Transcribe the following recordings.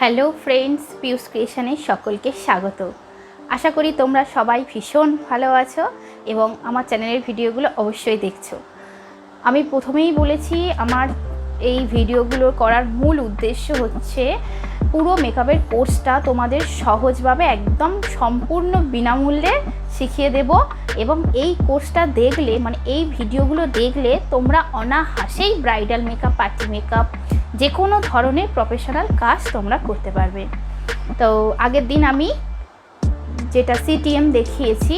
Hello friends, পিউস ক্রিয়েশনে সকলকে স্বাগত। আশা করি তোমরা সবাই ভীষণ ভালো আছো এবং আমার চ্যানেলের ভিডিওগুলো অবশ্যই দেখছো। আমি প্রথমেই বলেছি, আমার এই ভিডিওগুলো করার মূল উদ্দেশ্য হচ্ছে পুরো মেকআপের কোর্সটা তোমাদের সহজভাবে একদম সম্পূর্ণ বিনামূল্যে শিখিয়ে দেব এবং এই কোর্সটা দেখলে, মানে এই ভিডিওগুলো দেখলে তোমরা অনায়াসেই ব্রাইডাল মেকআপ, পার্টি মেকআপ, যে কোনো ধরনের প্রফেশনাল কাজ তোমরা করতে পারবে। তো আগের দিন আমি যেটা সিটিএম দেখিয়েছি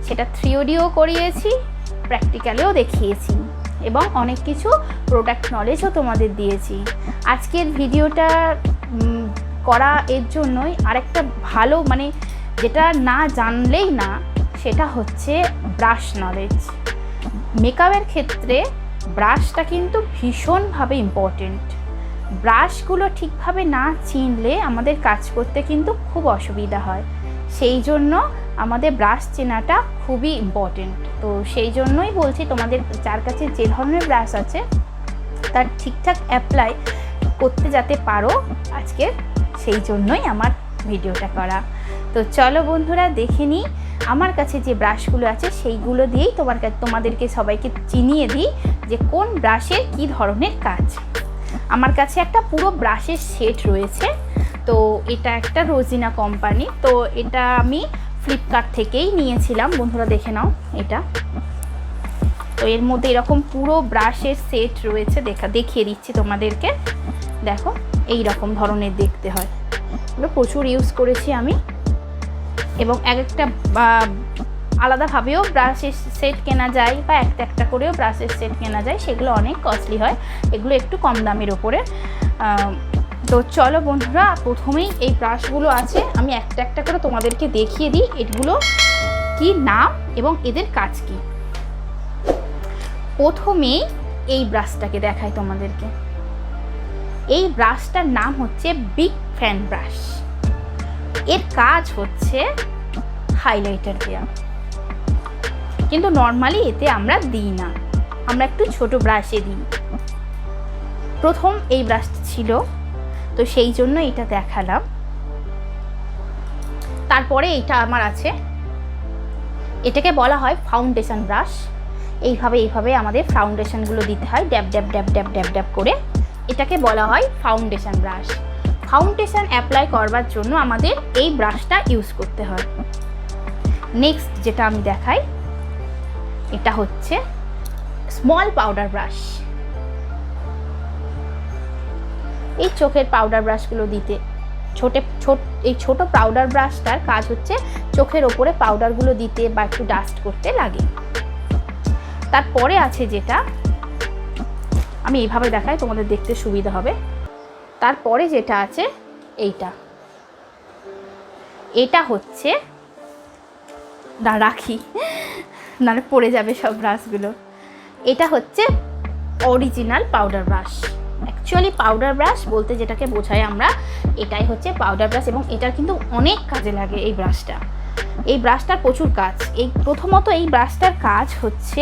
সেটা 3Dও করিয়েছি, প্র্যাকটিক্যালেও দেখিয়েছি এবং অনেক কিছু প্রোডাক্ট নলেজও তোমাদের দিয়েছি। আজকের ভিডিওটা করা এর জন্যই আরেকটা ভালো, মানে যেটা না জানলেই না, সেটা হচ্ছে ব্রাশ নলেজ। মেকআপের ক্ষেত্রে ব্রাশটা কিন্তু ভীষণভাবে ইম্পর্টেন্ট। ব্রাশগুলো ঠিকভাবে না চিনলে আমাদের কাজ করতে কিন্তু খুব অসুবিধা হয়, সেই জন্য আমাদের ব্রাশ চেনাটা খুবই ইম্পর্টেন্ট। তো সেই জন্যই বলছি, তোমাদের যার কাছে যে ধরনের ব্রাশ আছে তার ঠিকঠাক অ্যাপ্লাই করতে যাতে পারো আজকে, সেই জন্যই আমার ভিডিওটা করা। তো চলো বন্ধুরা, দেখে নিই আমার কাছে যে ব্রাশগুলো আছে সেইগুলো দিয়েই তোমাদেরকে সবাইকে চিনিয়ে দিই যে কোন ব্রাশের কী ধরনের কাজ। আমার কাছে একটা পুরো ব্রাশের সেট রয়েছে। তো এটা একটা রোজিনা কোম্পানি, তো এটা আমি ফ্লিপকার্ট থেকেই নিয়েছিলাম। বন্ধুরা দেখে নাও, এটা তো এর মধ্যে এরকম পুরো ব্রাশের সেট রয়েছে, দেখিয়ে দিচ্ছি তোমাদেরকে। দেখো এই রকম ধরনের দেখতে হয়, এগুলো প্রচুর ইউজ করেছি আমি এবং এক একটা আলাদাভাবেও ব্রাশের সেট কেনা যায় বা একটা একটা করেও ব্রাশের সেট কেনা যায়, সেগুলো অনেক কস্টলি হয়, এগুলো একটু কম দামের ওপরে। তো চলো বন্ধুরা, প্রথমেই এই ব্রাশগুলো আছে, আমি একটা একটা করে তোমাদেরকে দেখিয়ে দিই এগুলো কি নাম এবং এদের কাজ কি। প্রথমেই এই ব্রাশটাকে দেখাই তোমাদেরকে। এই ব্রাশটার নাম হচ্ছে বিগ ফ্যান ব্রাশ। এর কাজ হচ্ছে হাইলাইটার দেওয়া, কিন্তু নর্মালি এতে আমরা দিই না, আমরা একটু ছোট ব্রাশে দিই। প্রথম এই ব্রাশটা ছিল, তো সেই জন্য এটা দেখালাম। তারপরে এটা আমার আছে, এটাকে বলা হয় ফাউন্ডেশন ব্রাশ। এইভাবে আমাদের ফাউন্ডেশনগুলো দিতে হয়, ড্যাব ড্যাব ড্যাব ড্যাব ড্যাব ড্যাব করে। এটাকে বলা হয় ফাউন্ডেশন ব্রাশ। ফাউন্ডেশন অ্যাপ্লাই করবার জন্য আমাদের এই ব্রাশটা ইউজ করতে হয়। নেক্সট যেটা আমি দেখাই, এটা হচ্ছে স্মল পাউডার ব্রাশ। এই চোখের পাউডার ব্রাশগুলো দিতে এই ছোট পাউডার ব্রাশটার কাজ হচ্ছে চোখের ওপরে পাউডারগুলো দিতে বা একটু ডাস্ট করতে লাগে। তারপরে আছে যেটা, আমি এইভাবে দেখাই তোমাদের দেখতে সুবিধা হবে। তারপরে যেটা আছে এটা হচ্ছে, রাখি নাহলে পড়ে যাবে সব ব্রাশগুলো। এটা হচ্ছে original powder brush. Actually powder brush বলতে যেটাকে বোঝাই আমরা, এটাই হচ্ছে পাউডার ব্রাশ এবং এটার কিন্তু অনেক কাজে লাগে এই ব্রাশটা। এই ব্রাশটার প্রচুর কাজ। প্রথমত এই ব্রাশটার কাজ হচ্ছে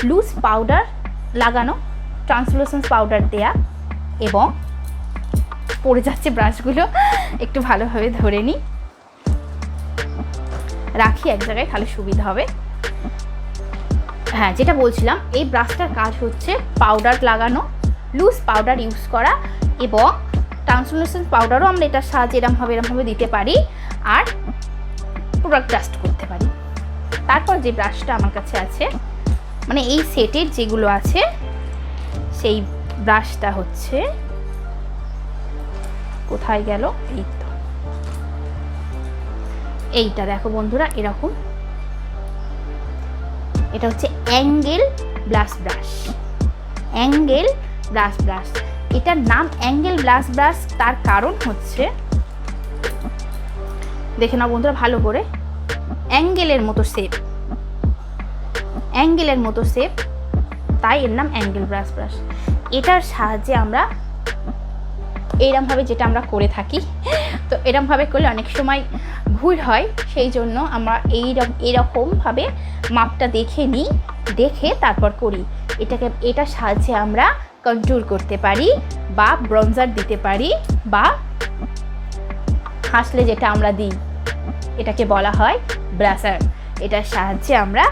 লুজ পাউডার লাগানো, ট্রান্সলুসেন্ট পাউডার দেয়া, এবং পড়ে যাচ্ছে ব্রাশগুলো, একটু ভালোভাবে ধরে নিই, রাখি এক জায়গায়, তাহলে সুবিধা হবে। হ্যাঁ, যেটা বলছিলাম, এই ব্রাশটার কাজ হচ্ছে পাউডার লাগানো, লুজ পাউডার ইউজ করা এবং ট্রান্সলুসেন্ট পাউডারও আমরা এটার সাহায্যে এরমভাবে দিতে পারি আর প্রোডাক্ট ডাস্ট করতে পারি। তারপর যে ব্রাশটা আমার কাছে আছে, মানে এই সেটের যেগুলো আছে, সেই ব্রাশটা হচ্ছে, কোথায় গেল, এই তো এইটা দেখো বন্ধুরা, এরকম। এটা হচ্ছে angle blush brush. Angle blush brush, এটার নাম অ্যাঙ্গেল ব্লাশ ব্রাশ, তার কারণ হচ্ছে, দেখে নাও বন্ধুরা ভালো করে, অ্যাঙ্গেলের মতো শেপ, তাই এর নাম অ্যাঙ্গেল ব্লাশ ব্রাশ। এটার সাহায্যে আমরা এইরমভাবে, যেটা আমরা করে থাকি, তো এরমভাবে করলে অনেক সময় ভুল হয়, সেই জন্য আমরা এরকমভাবে মাপটা দেখে নিই, দেখে তারপর করি। এটার সাহায্যে আমরা কন্ট্রোল করতে পারি বা ব্রঞ্জার দিতে পারি বা হাসলে যেটা আমরা দিই এটাকে বলা হয় ব্লাশার। এটার সাহায্যে আমরা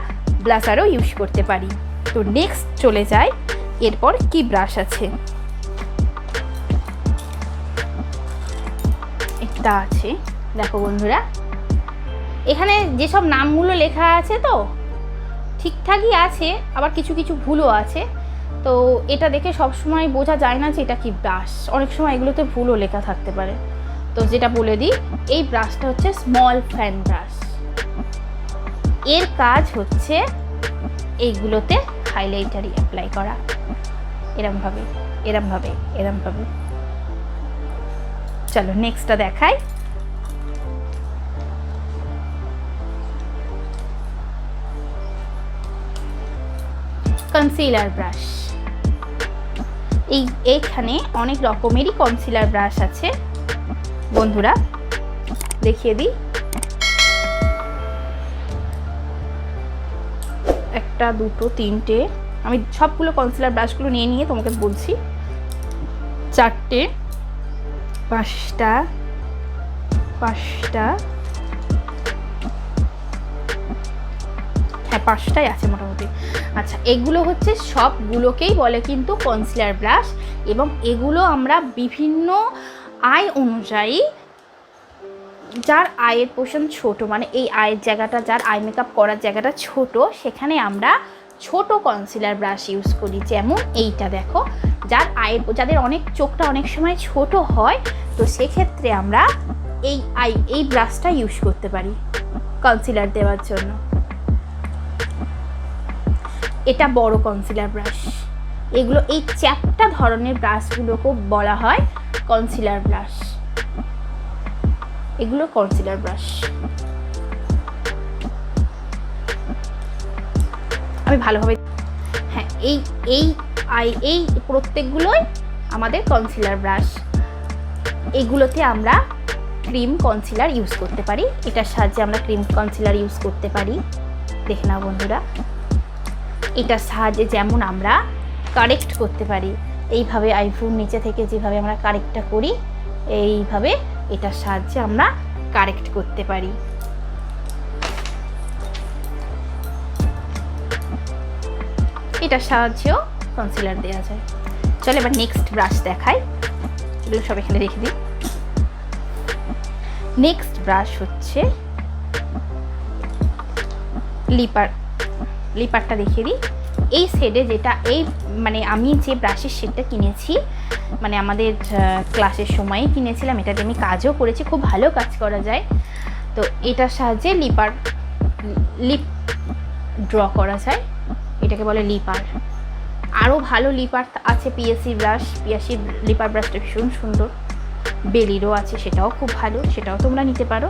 ব্লাশারও ইউজ করতে পারি। তো নেক্সট চলে যাই, এরপর কি ব্রাশ আছে। এটা আছে, দেখো বন্ধুরা, এখানে যেসব নামগুলো লেখা আছে তো ঠিকঠাকই আছে, আবার কিছু কিছু ভুলও আছে। তো এটা দেখে সবসময় বোঝা যায় না যে এটা কি ব্রাশ, অনেক সময় এগুলোতে ভুলও লেখা থাকতে পারে। তো যেটা বলে দিই, এই ব্রাশটা হচ্ছে স্মল ফ্যান ব্রাশ। এর কাজ হচ্ছে এইগুলোতে হাইলাইটারই অ্যাপ্লাই করা, এরমভাবে এরমভাবে এরমভাবে। চলো নেক্সটটা দেখাই। Concealer brush. এইখানে অনেক রকমেরই কনসিলার ব্রাশ আছে বন্ধুরা, দেখিয়ে দিই। একটা, দুটো, তিনটে, আমি সবগুলো কনসিলার ব্রাশগুলো নিয়ে তোমাকে বলছি। 4টে, 5টা, হ্যাঁ 5টাই আছে মোটামুটি। আচ্ছা, এগুলো হচ্ছে সবগুলোকেই বলে কিন্তু কনসিলার ব্রাশ, এবং এগুলো আমরা বিভিন্ন আয় অনুযায়ী, যার আয়ের পোর্শন ছোট, মানে এই আয়ের জায়গাটা, যার আই মেকআপ করার জায়গাটা ছোট, সেখানে আমরা ছোট কনসিলার ব্রাশ ইউজ করি। যেমন এইটা দেখো, যাদের অনেক চোখটা অনেক সময় ছোট হয়, তো সেক্ষেত্রে আমরা এই ব্রাশটা ইউজ করতে পারি কনসিলার দেওয়ার জন্য। এটা বড় কনসিলার ব্রাশ। এগুলো এই চ্যাপ্টা ধরনের ব্রাশগুলোকেও বলা হয় কনসিলার ব্রাশ। এগুলো কনসিলার ব্রাশ। আমি ভালোভাবে, হ্যাঁ, এই প্রত্যেকগুলোই আমাদের কনসিলার ব্রাশ। এগুলোতে আমরা ক্রিম কনসিলার ইউজ করতে পারি। এটার সাহায্যে আমরা ক্রিম কনসিলার ইউজ করতে পারি। দেখে নাও বন্ধুরা, এটার সাহায্যে যেমন আমরা কারেক্ট করতে পারি, এইভাবে আইব্রোর নিচে থেকে যেভাবে আমরা কারেক্টটা করি, এইভাবে এটার সাহায্যে আমরা কারেক্ট করতে পারি। এটার সাহায্যেও কনসিলার দেওয়া যায়। চলো এবার নেক্সট ব্রাশ দেখাই। এগুলো সব এখানে রেখে দিই। নেক্সট ব্রাশ হচ্ছে লিপারটা দেখিয়ে দিই। এই শেডে যেটা, মানে আমি যে ব্রাশের শেডটা কিনেছি, মানে আমাদের ক্লাসের সময়ই কিনেছিলাম, এটাতে আমি কাজও করেছি, খুব ভালো কাজ করা যায়। তো এটার সাহায্যে লিপ ড্র করা যায়, এটাকে বলে লিপার। আরও ভালো লিপার আছে পিএসসি লিপার ব্রাশটা ভীষণ সুন্দর। বেলিরও আছে, সেটাও খুব ভালো, সেটাও তোমরা নিতে পারো।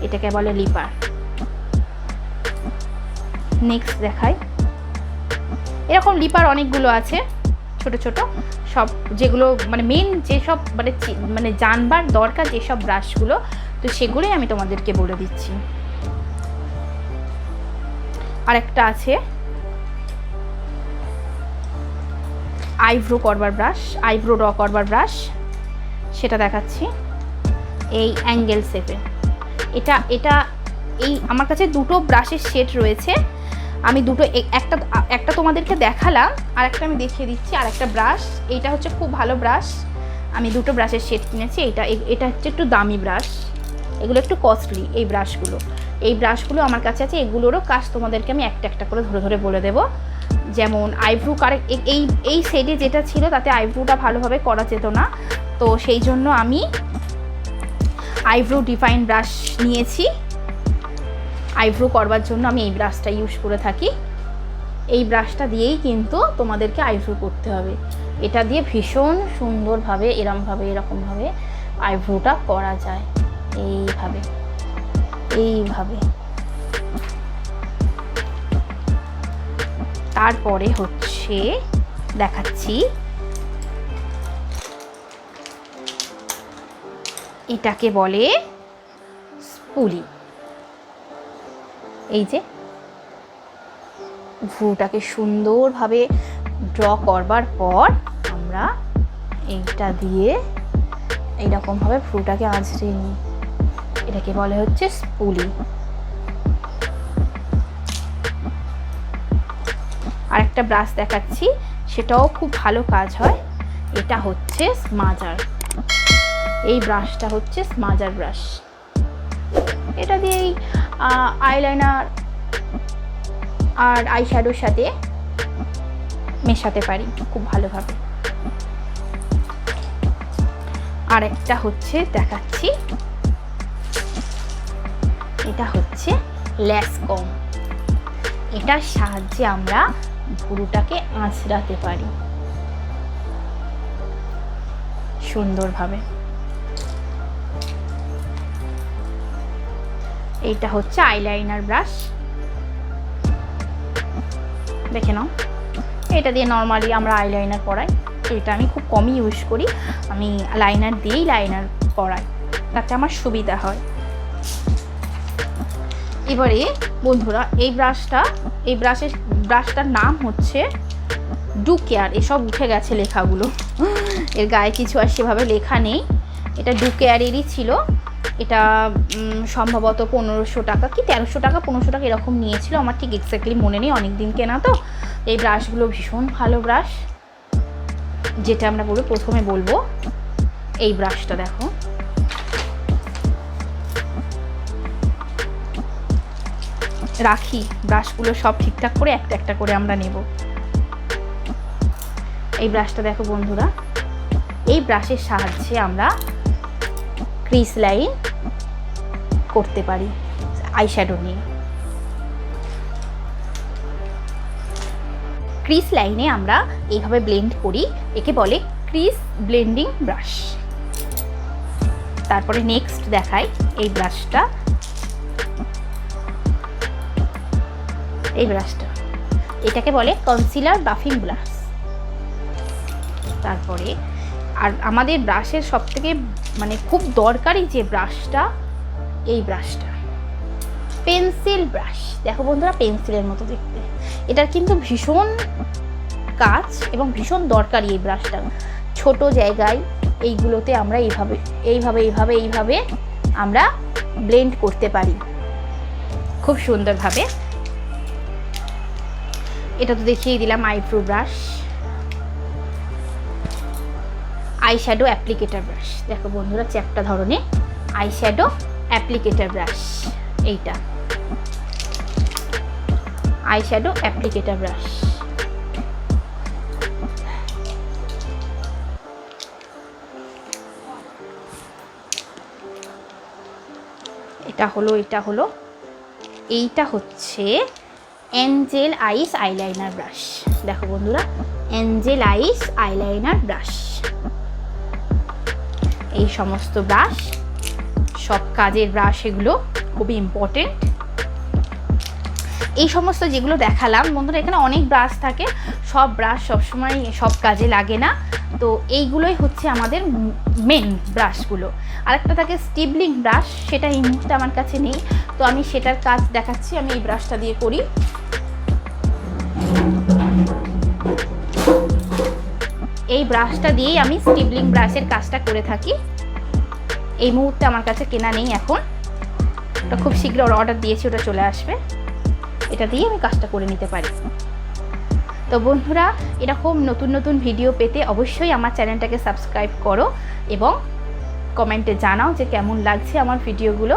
এটাকে বলে লিপার। নেক্সট দেখাই। এরকম লিপার অনেকগুলো আছে, ছোট ছোট সব, যেগুলো মানে মেন যেসব মানে জানবার দরকার যেসব ব্রাশগুলো, তো সেগুলোই আমি তোমাদেরকে বলে দিচ্ছি। আরেকটা আছে আইব্রো করবার ব্রাশ, আইব্রো ড্র করবার ব্রাশ, সেটা দেখাচ্ছি। এই অ্যাঙ্গেল শেপে এটা আমার কাছে দুটো ব্রাশের সেট রয়েছে। আমি দুটো, একটা তোমাদেরকে দেখালাম, আর একটা আমি দেখিয়ে দিচ্ছি। আর একটা ব্রাশ, এইটা হচ্ছে খুব ভালো ব্রাশ। আমি দুটো ব্রাশের সেট কিনেছি। এটা হচ্ছে একটু দামি ব্রাশ, এগুলো একটু কস্টলি। এই ব্রাশগুলো আমার কাছে আছে। এগুলোরও কাজ তোমাদেরকে আমি একটা একটা করে ধরে ধরে বলে দেবো। যেমন আইব্রো এই শেডে যেটা ছিল তাতে আইব্রোটা ভালোভাবে করা যেত না, তো সেই জন্য আমি আইব্রো ডিফাইন ব্রাশ নিয়েছি। আইব্রো করবার জন্য আমি এই ব্রাশটা ইউজ করে থাকি। এই ব্রাশটা দিয়েই কিন্তু তোমাদেরকে আইব্রো করতে হবে। এটা দিয়ে ভীষণ সুন্দরভাবে এরকমভাবে আইব্রোটা করা যায়, এইভাবে। তারপরে হচ্ছে দেখাচ্ছি, এটাকে বলে স্পুলি। এই যে ভ্রুটাকে সুন্দরভাবে ড্র করবার পর আমরা এইটা দিয়ে এইরকমভাবে ভ্রুটাকে আঁচড়ে নিই, এটাকে বলে হচ্ছে স্পুলি। আর একটা ব্রাশ দেখাচ্ছি, সেটাও খুব ভালো কাজ হয়। এটা হচ্ছে স্মাজার। এই ব্রাশটা হচ্ছে স্মাজার ব্রাশ। এটা দিয়েই আইলাইনার আর আই শ্যাডোর সাথে মেশাতে পারি খুব ভালোভাবে। আর একটা হচ্ছে দেখাচ্ছি, এটা হচ্ছে ল্যাসকম। এটার সাহায্যে আমরা ভুরুটাকে আঁচড়াতে পারি সুন্দরভাবে। এইটা হচ্ছে আইলাইনার ব্রাশ, দেখে নাও। এটা দিয়ে নর্মালি আমরা আইলাইনার পরাই, তো এটা আমি খুব কমই ইউজ করি। আমি লাইনার দিয়েই লাইনার পরাই, তাতে আমার সুবিধা হয়। এবারে বন্ধুরা এই ব্রাশটার নাম হচ্ছে ডু কেয়ার। এসব উঠে গেছে লেখাগুলো, এর গায়ে কিছু আর সেভাবে লেখা নেই। এটা ডু কেয়ারেরই ছিল। এটা সম্ভবত 1500 টাকা কি 1300 টাকা 1500 টাকা এরকম নিয়েছিল, আমার ঠিক এক্স্যাক্টলি মনে নেই, অনেক দিন কেনা তো। এই ব্রাশগুলো ভীষণ ভালো ব্রাশ। যেটা আমরা প্রথমে বলবো, এই ব্রাশটা দেখো, রাখি ব্রাশগুলো সব ঠিকঠাক করে একটা একটা করে আমরা নেব। এই ব্রাশটা দেখো বন্ধুরা, এই ব্রাশের সাহায্যে আমরা ক্রিস লাইন করতে পারি আইশ্যাডো নিয়ে। ক্রিস লাইনে আমরা এইভাবে ব্লেন্ড করি, একে বলে ক্রিস ব্লেন্ডিং ব্রাশ। তারপরে নেক্সট দেখাই এই ব্রাশটা, এই ব্রাশটা এটাকে বলে কনসিলার বাফিং ব্রাশ। তারপরে আর আমাদের ব্রাশের সবথেকে মানে খুব দরকারি যে ব্রাশটা, এই ব্রাশটা পেন্সিল ব্রাশ। দেখো বন্ধুরা, পেন্সিলের মতো দেখতে। এটার কিন্তু ভীষণ কাজ এবং ভীষণ দরকারি এই ব্রাশটা। ছোট জায়গায় এইগুলোতে আমরা এইভাবে আমরা ব্লেন্ড করতে পারি খুব সুন্দরভাবে। এটা তো দেখিয়ে দিলাম eyebrow brush. Eye shadow applicator brush, দেখো বন্ধুরা চ্যাপ্টা ধরনের আই শ্যাডো অ্যাপ্লিকেটার ব্রাশ। এইটা আই শ্যাডো অ্যাপ্লিকেটার ব্রাশ। এইটা হলো এইটা হচ্ছে এঞ্জেল আইস আইলাইনার ব্রাশ। দেখো বন্ধুরা, এঞ্জেল আইস আইলাইনার ব্রাশ। এই সমস্ত ব্রাশ, সব কাজের ব্রাশ, এগুলো খুবই ইম্পর্টেন্ট। এই সমস্ত যেগুলো দেখালাম বন্ধুরা, এখানে অনেক ব্রাশ থাকে, সব ব্রাশ সবসময় সব কাজে লাগে না। তো এইগুলোই হচ্ছে আমাদের মেন ব্রাশগুলো। আরেকটা থাকে স্টিবলিং ব্রাশ, সেটা এই মুহূর্তে আমার কাছে নেই, তো আমি সেটার কাজ দেখাচ্ছি। আমি এই ব্রাশটা দিয়ে করি। এই ব্রাশটা দিয়েই আমি স্টিবলিং ব্রাশের কাজটা করে থাকি। এই মুহূর্তে আমার কাছে কেনা নেই এখন, ওটা খুব শীঘ্র অর্ডার দিয়েছি, ওটা চলে আসবে। এটা দিয়ে আমি কাজটা করে নিতে পারি। তো বন্ধুরা, এরকম নতুন নতুন ভিডিও পেতে অবশ্যই আমার চ্যানেলটাকে সাবস্ক্রাইব করো এবং কমেন্টে জানাও যে কেমন লাগছে আমার ভিডিওগুলো।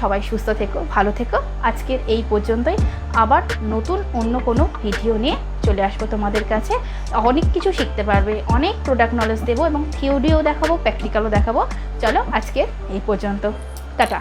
সবাই সুস্থ থেকো, ভালো থেকো। আজকের এই পর্যন্তই, আবার নতুন অন্য কোনো ভিডিও নিয়ে চলে আসবো তোমাদের কাছে। অনেক কিছু শিখতে পারবে, অনেক প্রোডাক্ট নলেজ দেবো এবং থিওরিও দেখাবো, প্র্যাকটিক্যালও দেখাবো। চলো আজকের এই পর্যন্ত, টাটা।